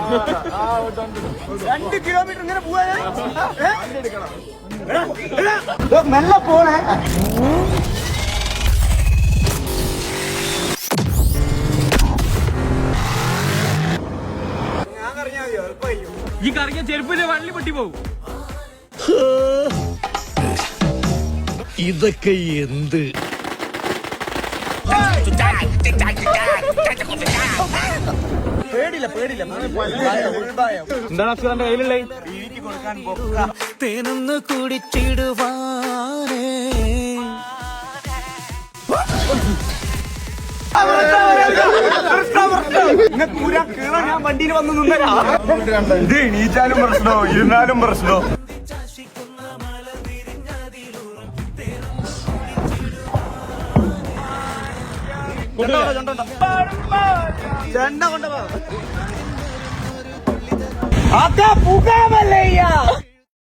2 kilometre ഇങ്ങനെ പോവാ മെല്ലെ പോണേ. ഈ കറങ്ങിയ ചെരുപ്പിന്റെ വള്ളി പൊട്ടി പോകും. ഇതൊക്കെ എന്ത്? പേടില്ല പേടില്ല. എന്താണ് അസുഖന്റെ കയ്യിലുള്ളേ? തേനൊന്ന് കുടിച്ചിടുവാനേ. ഞാൻ വണ്ടിയിൽ വന്ന് നിന്നരാ. ഇത് എണീച്ചാലും പ്രശ്നോ ഇരുന്നാലും പ്രശ്നോ. ചെണ്ട കൊണ്ടുപോ.